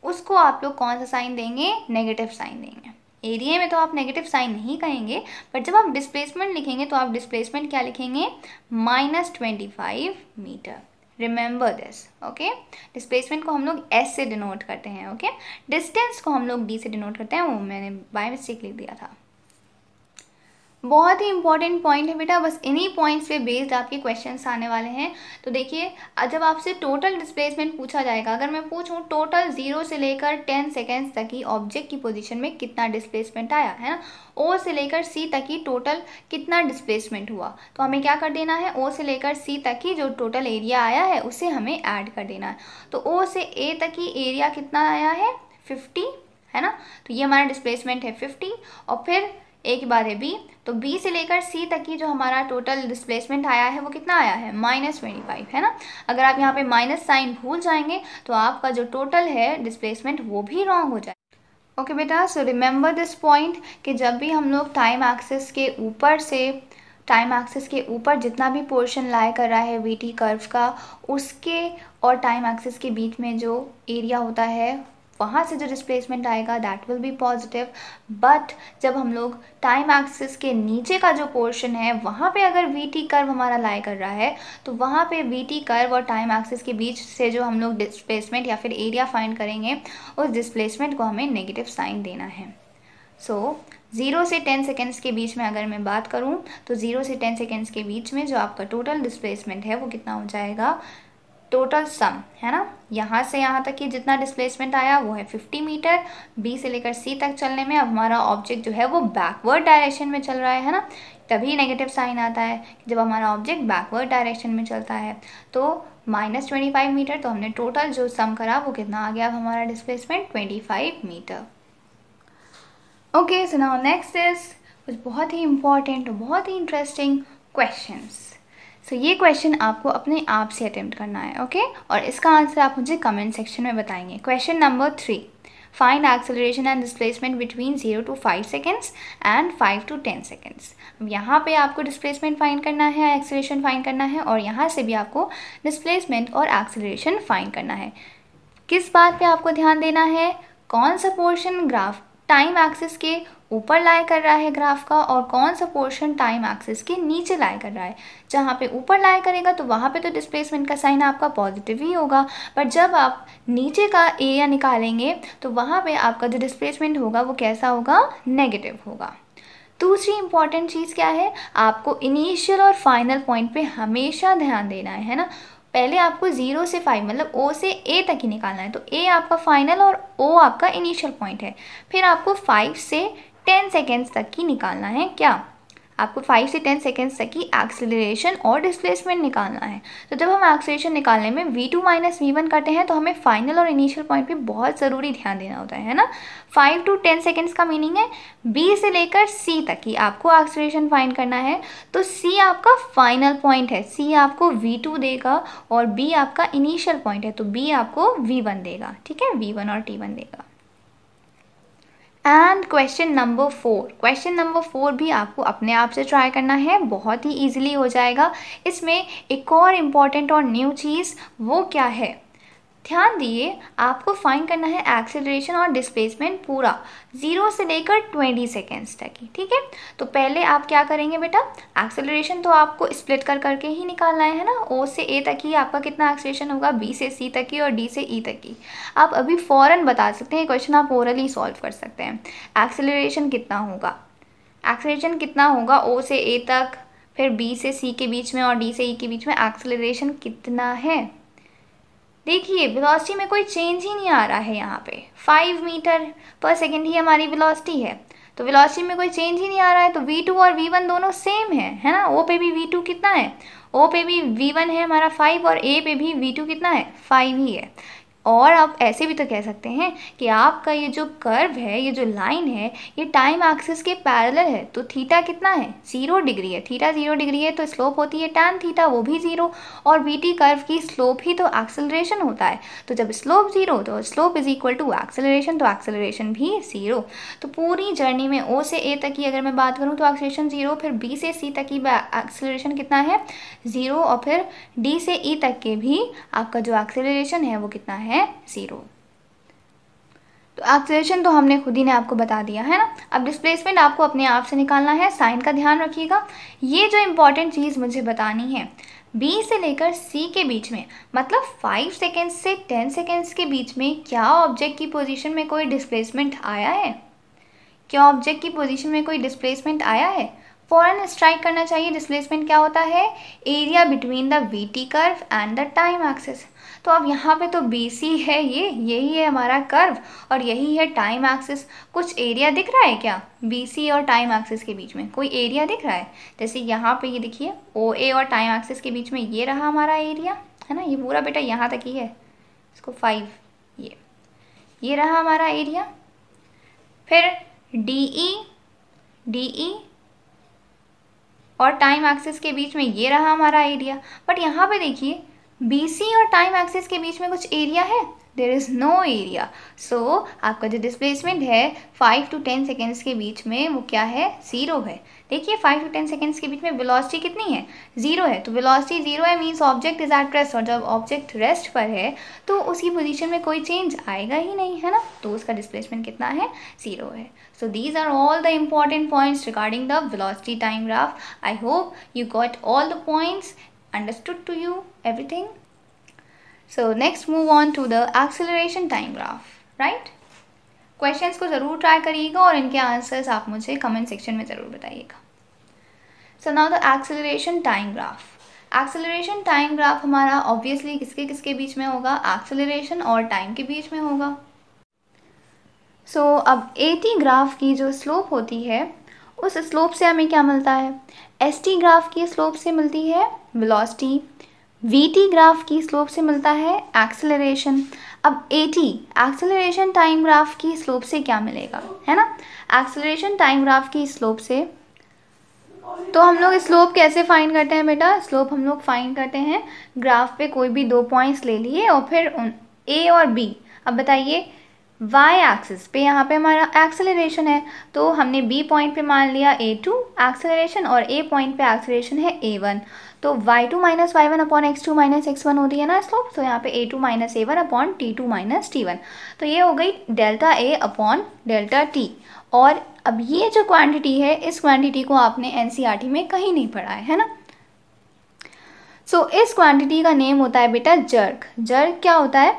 उसको आप लोग कौन सा साइन देंगे, नेगेटिव साइन देंगे. एरिया में तो आप नेगेटिव साइन नहीं कहेंगे, बट जब आप डिस्प्लेसमेंट लिखेंगे तो आप डिस्प्लेसमेंट क्या लिखेंगे, -25 metre. Remember this, okay. Displacement को हम लोग S से डिनोट करते हैं, ओके. डिस्टेंस को हम लोग D से डिनोट करते हैं, वो मैंने बाय मिस्टेक लिख दिया था. बहुत ही इंपॉर्टेंट पॉइंट है बेटा, बस इन्हीं पॉइंट्स पे बेस्ड आपके क्वेश्चंस आने वाले हैं. तो देखिए जब आपसे टोटल डिस्प्लेसमेंट पूछा जाएगा, अगर मैं पूछूं टोटल 0 से लेकर 10 सेकेंड्स तक की ऑब्जेक्ट की पोजीशन में कितना डिस्प्लेसमेंट आया है ना, O से लेकर C तक की टोटल कितना डिस्प्लेसमेंट हुआ, तो हमें क्या कर देना है, O से लेकर C तक की जो टोटल एरिया आया है उसे हमें ऐड कर देना है. तो O से A तक की एरिया कितना आया है, 50, है ना. तो ये हमारा डिस्प्लेसमेंट है 50. और फिर एक ही बात है B, तो B से लेकर C तक की जो हमारा टोटल डिस्प्लेसमेंट आया है वो कितना आया है, -25, है ना. अगर आप यहाँ पे माइनस साइन भूल जाएंगे तो आपका जो टोटल है डिस्प्लेसमेंट वो भी रॉन्ग हो जाएगा. ओके बेटा, सो रिमेंबर दिस पॉइंट कि जब भी हम लोग टाइम एक्सिस के ऊपर से टाइम एक्सिस के ऊपर जितना भी पोर्शन लाई कर रहा है वीटी कर्व का, उसके और टाइम एक्सिस के बीच में जो एरिया होता है वहाँ से जो डिस्प्लेसमेंट आएगा that will be positive. But जब हम लोग टाइम एक्सिस के नीचे का जो पोर्शन है वहाँ पे अगर वीटी कर्व हमारा लाई कर रहा है तो वहाँ पे वीटी कर्व और टाइम एक्सिस के बीच से जो हम लोग डिस्प्लेसमेंट या फिर एरिया फाइंड करेंगे उस डिस्प्लेसमेंट को हमें नेगेटिव साइन देना है। सो 0 से 10 सेकेंड्स के बीच में अगर मैं बात करूँ तो 0 से 10 सेकेंड्स के बीच में जो आपका टोटल डिस्प्लेसमेंट है वो कितना हो जाएगा, टोटल सम है ना, यहाँ से यहाँ तक कि जितना डिस्प्लेसमेंट आया वो है 50 मीटर। बी से लेकर सी तक चलने में अब हमारा ऑब्जेक्ट जो है वो बैकवर्ड डायरेक्शन में चल रहा है ना, तभी नेगेटिव साइन आता है जब हमारा ऑब्जेक्ट बैकवर्ड डायरेक्शन में चलता है। तो -25 मीटर, तो हमने टोटल जो सम करा वो कितना आ गया, अब हमारा displacement 25 metre. Okay, so now next is कुछ बहुत ही इंपॉर्टेंट और बहुत ही इंटरेस्टिंग क्वेश्चंस। सो ये क्वेश्चन आपको अपने आप से अटेम्प्ट करना है, ओके और इसका आंसर आप मुझे कमेंट सेक्शन में बताएंगे। Question number 3, find acceleration and displacement between 0 to 5 seconds and 5 to 10 seconds. अब यहाँ पे आपको डिस्प्लेसमेंट फाइंड करना है, एक्सेलरेशन फाइंड करना है, और यहाँ से भी आपको डिस्प्लेसमेंट और एक्सेलरेशन फाइंड करना है। किस बात पे आपको ध्यान देना है, कौन सा पोर्शन ग्राफ टाइम एक्सिस के ऊपर लाई कर रहा है ग्राफ का, और कौन सा पोर्शन टाइम एक्सिस के नीचे लाई कर रहा है। जहाँ पे ऊपर लाई करेगा तो वहाँ पे तो डिस्प्लेसमेंट का साइन आपका पॉजिटिव ही होगा, पर जब आप नीचे का एरिया निकालेंगे तो वहाँ पे आपका जो डिस्प्लेसमेंट होगा वो कैसा होगा, नेगेटिव होगा। दूसरी इंपॉर्टेंट चीज़ क्या है, आपको इनिशियल और फाइनल पॉइंट पे हमेशा ध्यान देना है ना। पहले आपको 0 से 5 मतलब O से A तक ही निकालना है, तो A आपका फाइनल और O आपका इनिशियल पॉइंट है। फिर आपको 5 से 10 सेकेंड्स तक की निकालना है, क्या आपको 5 से 10 सेकेंड्स तक की एक्सेलरेशन और डिस्प्लेसमेंट निकालना है। तो जब हम एक्सेलरेशन निकालने में v2 - v1 करते हैं तो हमें फाइनल और इनिशियल पॉइंट पे बहुत ज़रूरी ध्यान देना होता है ना। 5 to 10 सेकेंड्स का मीनिंग है B से लेकर C तक की आपको एक्सेलरेशन फाइंड करना है। तो C आपका फाइनल पॉइंट है, C आपको v2 देगा और B आपका इनिशियल पॉइंट है, तो B आपको v1 देगा, ठीक है, v1 और t1 देगा। एंड क्वेश्चन नंबर 4 भी आपको अपने आप से ट्राई करना है, बहुत ही इजीली हो जाएगा। इसमें एक और इम्पॉर्टेंट और न्यू चीज़ वो क्या है, ध्यान दिए, आपको फाइंड करना है एक्सेलरेशन और डिस्प्लेसमेंट पूरा 0 से लेकर 20 सेकेंड्स तक ही, ठीक है। तो पहले आप क्या करेंगे बेटा, एक्सेलरेशन तो आपको स्प्लिट कर करके ही निकालना है ना। O से A तक ही आपका कितना एक्सेलरेशन होगा, B से C तक की और D से E तक की। आप अभी फ़ौरन बता सकते हैं, क्वेश्चन आप ओरली सॉल्व कर सकते हैं। एक्सेलरेशन कितना होगा, एक्सेलरेशन कितना होगा O से A तक, फिर B से C के बीच में और D से E के बीच में एक्सेलरेशन कितना है। देखिए वेलोसिटी में कोई चेंज ही नहीं आ रहा है, यहाँ पे 5 मीटर पर सेकेंड ही हमारी वेलोसिटी है, तो वेलोसिटी में कोई चेंज ही नहीं आ रहा है। तो v2 और v1 दोनों सेम है ना। O पे भी v2 कितना है, O पे भी v1 है हमारा 5 और A पे भी v2 कितना है, 5 ही है। और आप ऐसे भी तो कह सकते हैं कि आपका ये जो कर्व है, ये जो लाइन है, ये टाइम एक्सिस के पैरेलल है, तो थीटा कितना है, 0 डिग्री है। थीटा 0 डिग्री है तो स्लोप होती है tan थीटा, वो भी 0, और वीटी कर्व की स्लोप ही तो एक्सेलरेशन होता है। तो जब स्लोप 0 तो slope is equal to acceleration, तो एक्सेलरेशन भी 0। तो पूरी जर्नी में O से A तक की अगर मैं बात करूँ तो एक्सेलरेशन 0, फिर B से C तक की एक्सेलरेशन कितना है, 0, और फिर D से E तक के भी आपका जो एक्सेलरेशन है वो कितना है, 0। तो एक्सेलरेशन तो हमने खुद ही ने आपको बता दिया है ना। अब डिस्प्लेसमेंट आपको अपने आप से निकालना है, साइन का ध्यान रखिएगा। ये जो इम्पॉर्टेंट चीज़ मुझे बतानी है, B से लेकर C के बीच में मतलब 5 सेकेंड्स से 10 सेकेंड्स के बीच में क्या ऑब्जेक्ट की पोजीशन में कोई डिस्प्लेसमेंट आया है, क्या ऑब्जेक्ट की पोजीशन में कोई डिस्प्लेसमेंट आया है, फौरन स्ट्राइक करना चाहिए। डिस्प्लेसमेंट क्या होता है, area between the VT curve and the time axis. तो अब यहाँ पे तो BC है, यही है हमारा कर्व और यही है टाइम एक्सिस। कुछ एरिया दिख रहा है क्या BC और टाइम एक्सिस के बीच में, कोई एरिया दिख रहा है। जैसे यहाँ पे ये देखिए OA और टाइम एक्सिस के बीच में ये रहा हमारा एरिया है ना, ये पूरा बेटा यहाँ तक ही है, इसको 5, ये रहा हमारा एरिया। फिर DE और टाइम एक्सिस के बीच में ये रहा हमारा एरिया। बट यहाँ पे देखिए BC और टाइम एक्सिस के बीच में कुछ एरिया है, देयर इज़ नो एरिया। सो आपका जो डिस्प्लेसमेंट है 5 to 10 सेकेंड्स के बीच में वो क्या है, 0 है। देखिए 5 to 10 सेकेंड्स के बीच में वेलोसिटी कितनी है, 0 है। तो वेलोसिटी 0 है means object is at rest, और जब ऑब्जेक्ट रेस्ट पर है तो उसकी पोजीशन में कोई चेंज आएगा ही नहीं, है ना। तो उसका डिस्प्लेसमेंट कितना है, 0 है। So these are all the important points regarding the velocity time graph. I hope you got all the points, understood to you everything. So next move on to the acceleration time graph, right? Questions को ज़रूर try करिएगा और इनके answers आप मुझे comment section में ज़रूर बताइएगा। So now the acceleration time graph. Acceleration time graph हमारा ऑब्वियसली किसके किसके बीच में होगा, एक्सेलरेशन और टाइम के बीच में होगा। सो अब AT ग्राफ की जो स्लोप होती है उस स्लोप से हमें क्या मिलता है, ST ग्राफ की स्लोप से मिलती है वेलोसिटी, VT ग्राफ की स्लोप से मिलता है एक्सेलरेशन। अब AT एक्सेलरेशन टाइम ग्राफ की स्लोप से क्या मिलेगा, है ना, एक्सेलरेशन टाइम ग्राफ की स्लोप से। तो हम लोग स्लोप कैसे फाइंड करते हैं बेटा, स्लोप हम लोग फाइंड करते हैं, ग्राफ पे कोई भी 2 पॉइंट्स ले लिए और फिर A और B। अब बताइए वाई एक्सिस पे यहाँ पे हमारा एक्सेलरेशन है, तो हमने B पॉइंट पे मान लिया A2 एक्सेलरेशन और A पॉइंट पे एक्सेलरेशन है A1। तो y2 minus y1 upon x2 minus x1 होती है ना स्लोप। तो यहाँ पे A2 minus A1 upon T2 minus T1। तो ये हो गई delta A upon delta T। और अब ये जो क्वांटिटी है, इस क्वांटिटी को आपने NCERT में कहीं नहीं पढ़ा है ना। सो इस क्वांटिटी का नेम होता है बेटा जर्क। जर्क क्या होता है,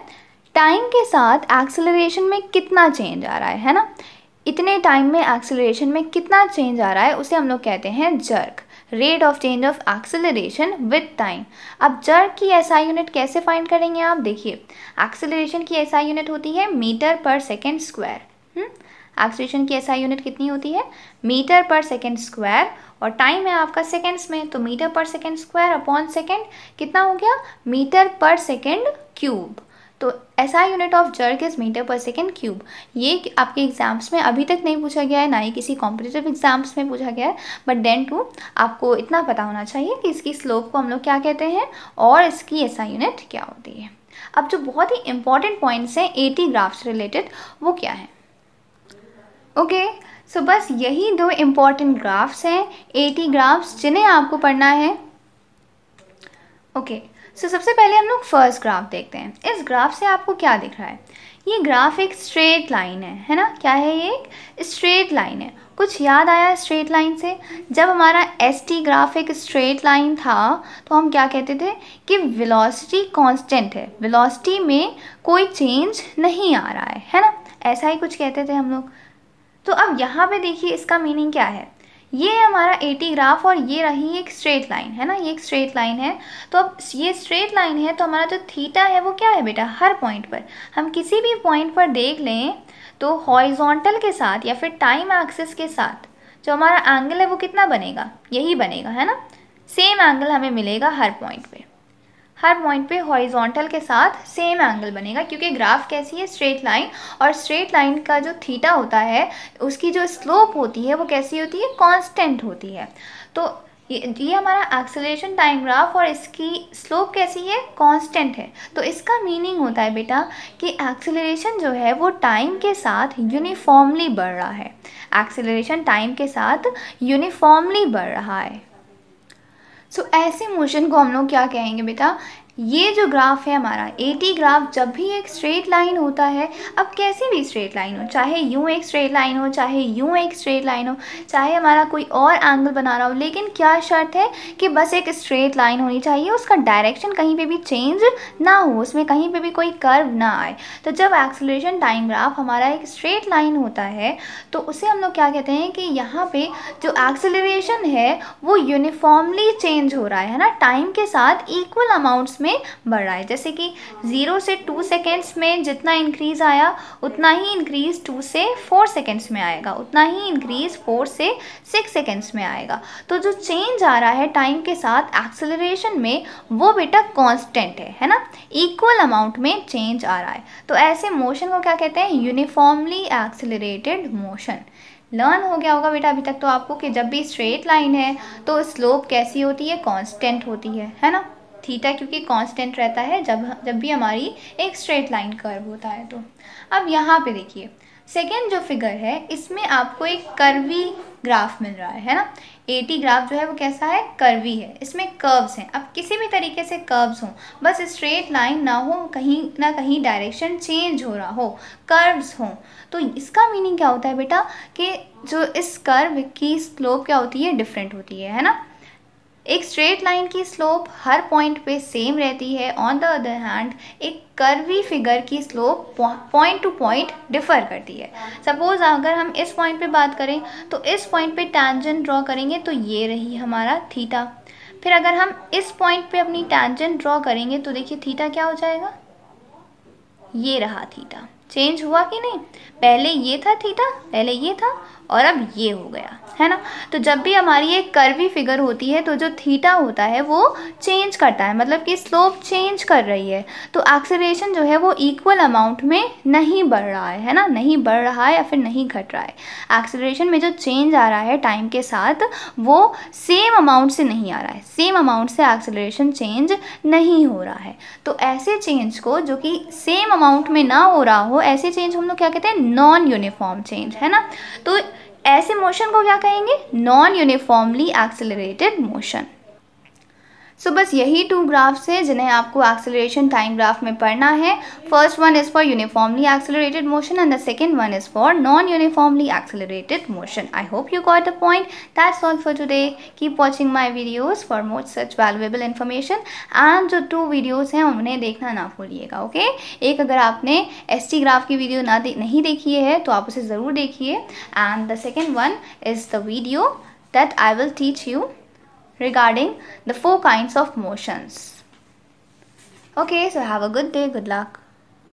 टाइम के साथ एक्सेलरेशन में कितना चेंज आ रहा है ना, इतने टाइम में एक्सेलरेशन में कितना चेंज आ रहा है उसे हम लोग कहते हैं jerk, rate of change of acceleration with time. अब जर्क की SI यूनिट कैसे फाइंड करेंगे आप, देखिए एक्सेलरेशन की SI यूनिट होती है मीटर पर सेकेंड स्क्वायर। एक्सेलरेशन की SI यूनिट कितनी होती है, मीटर पर सेकेंड स्क्वायर, और टाइम है आपका सेकेंड्स में, तो मीटर पर सेकेंड स्क्वायर अपॉन सेकेंड कितना हो गया, मीटर पर सेकेंड क्यूब। तो SI unit of jerk is metre पर सेकेंड क्यूब। ये आपके एग्जाम्स में अभी तक नहीं पूछा गया है, ना ही किसी कॉम्पिटिटिव एग्जाम्स में पूछा गया है, बट देन टू आपको इतना पता होना चाहिए कि इसकी स्लोप को हम लोग क्या कहते हैं और इसकी SI यूनिट क्या होती है। अब जो बहुत ही इंपॉर्टेंट पॉइंट्स हैं AT ग्राफ से रिलेटेड वो क्या है, ओके। सो बस यही 2 इम्पॉर्टेंट ग्राफ्स हैं AT ग्राफ्स जिन्हें आपको पढ़ना है, ओके। सो सबसे पहले हम लोग फर्स्ट ग्राफ देखते हैं। इस ग्राफ से आपको क्या दिख रहा है, ये ग्राफ एक स्ट्रेट लाइन है ना, क्या है, ये एक स्ट्रेट लाइन है। कुछ याद आया स्ट्रेट लाइन से, जब हमारा ST ग्राफ एक स्ट्रेट लाइन था तो हम क्या कहते थे कि वेलोसिटी कांस्टेंट है, वेलोसिटी में कोई चेंज नहीं आ रहा है ना, ऐसा ही कुछ कहते थे हम लोग। तो अब यहाँ पे देखिए इसका मीनिंग क्या है, ये हमारा AT ग्राफ और ये रही एक स्ट्रेट लाइन है ना, ये एक स्ट्रेट लाइन है। तो अब ये स्ट्रेट लाइन है तो हमारा जो थीटा है वो क्या है बेटा, हर पॉइंट पर हम किसी भी पॉइंट पर देख लें तो हॉरिजॉन्टल के साथ या फिर टाइम एक्सिस के साथ जो हमारा एंगल है वो कितना बनेगा, यही बनेगा, है ना। सेम एंगल हमें मिलेगा हर पॉइंट पे, हर पॉइंट पे हॉरिजॉन्टल के साथ सेम एंगल बनेगा, क्योंकि ग्राफ कैसी है, स्ट्रेट लाइन, और स्ट्रेट लाइन का जो थीटा होता है उसकी जो स्लोप होती है वो कैसी होती है, कांस्टेंट होती है। तो ये हमारा एक्सेलरेशन टाइम ग्राफ और इसकी स्लोप कैसी है, कांस्टेंट है। तो इसका मीनिंग होता है बेटा कि एक्सेलरेशन जो है वो टाइम के साथ यूनिफॉर्मली बढ़ रहा है, एक्सेलरेशन टाइम के साथ यूनिफॉर्मली बढ़ रहा है। सो ऐसे मोशन को हम लोग क्या कहेंगे बेटा, ये जो ग्राफ है हमारा AT ग्राफ, जब भी एक स्ट्रेट लाइन होता है, अब कैसी भी स्ट्रेट लाइन हो, चाहे यूँ एक स्ट्रेट लाइन हो, चाहे यूँ एक स्ट्रेट लाइन हो, चाहे हमारा कोई और एंगल बना रहा हो, लेकिन क्या शर्त है कि बस एक स्ट्रेट लाइन होनी चाहिए, उसका डायरेक्शन कहीं पे भी चेंज ना हो, उसमें कहीं पे भी कोई कर्व ना आए। तो जब एक्सेलरेशन टाइम ग्राफ हमारा एक स्ट्रेट लाइन होता है तो उसे हम लोग क्या कहते हैं कि यहाँ पे जो एक्सेलरेशन है वो यूनिफॉर्मली चेंज हो रहा है ना, टाइम के साथ इक्वल अमाउंट्स में बढ़ रहा है। जैसे कि 0 से 2 सेकेंड्स में जितना इंक्रीज आया उतना ही इंक्रीज 2 से 4 सेकेंड्स में आएगा, उतना ही इंक्रीज 4 से 6 सेकेंड्स में आएगा। तो जो चेंज आ रहा है टाइम के साथ एक्सेलरेशन में वो बेटा कांस्टेंट है ना, इक्वल अमाउंट में चेंज आ रहा है। तो ऐसे मोशन को क्या कहते हैं, यूनिफॉर्मली एक्सेलरेटेड मोशन। लर्न हो गया होगा बेटा अभी तक तो आपको कि जब भी स्ट्रेट लाइन है तो स्लोप कैसी होती है, कांस्टेंट होती है ना। थीटा क्योंकि कांस्टेंट रहता है जब भी हमारी एक स्ट्रेट लाइन कर्व होता है। तो अब यहाँ पे देखिए सेकेंड जो फिगर है इसमें आपको एक कर्वी ग्राफ मिल रहा है ना। AT ग्राफ जो है वो कैसा है, कर्वी है, इसमें कर्व्स हैं। अब किसी भी तरीके से कर्व्स हों, बस स्ट्रेट लाइन ना हो, कहीं ना कहीं डायरेक्शन चेंज हो रहा हो, कर्व्स हों, तो इसका मीनिंग क्या होता है बेटा कि जो इस कर्व की स्लोप क्या होती है, डिफरेंट होती है ना। एक स्ट्रेट लाइन की स्लोप हर पॉइंट पे सेम रहती है। ऑन द अदर हैंड एक कर्वी फिगर की slope point two point differ करती है। सपोज अगर हम इस पॉइंट पे बात करें तो इस पॉइंट पे टैंजेंट ड्रॉ करेंगे तो ये रही हमारा थीटा। फिर अगर हम इस पॉइंट पे अपनी टैंजेंट ड्रॉ करेंगे तो देखिए थीटा क्या हो जाएगा, ये रहा थीटा। चेंज हुआ कि नहीं, पहले ये था थीटा, पहले ये था और अब ये हो गया, है ना। तो जब भी हमारी एक कर्वी फिगर होती है तो जो थीटा होता है वो चेंज करता है, मतलब कि स्लोप चेंज कर रही है। तो एक्सेलरेशन जो है वो इक्वल अमाउंट में नहीं बढ़ रहा है ना, नहीं बढ़ रहा है या फिर नहीं घट रहा है। एक्सेलरेशन में जो चेंज आ रहा है टाइम के साथ वो सेम अमाउंट से नहीं आ रहा है, सेम अमाउंट से एक्सेलरेशन चेंज नहीं हो रहा है। तो ऐसे चेंज को जो कि सेम अमाउंट में ना हो रहा हो, ऐसे चेंज हम लोग क्या कहते हैं, नॉन यूनिफॉर्म चेंज, है ना। तो ऐसे मोशन को क्या कहेंगे, नॉन यूनिफॉर्मली एक्सेलरेटेड मोशन। सो बस यही 2 ग्राफ्स हैं जिन्हें आपको एक्सेलरेशन टाइम ग्राफ में पढ़ना है। First one is for uniformly accelerated motion and the second one is for non uniformly accelerated motion. I hope you got the point. That's all for today. Keep watching my videos for more such valuable information and जो 2 videos हैं उन्हें देखना ना भूलिएगा, okay. एक अगर आपने ST graph की वीडियो नहीं देखी है तो आप उसे ज़रूर देखिए, and the second one is the video that I will teach you regarding the 4 kinds of motions. Okay, so have a good day. Good luck.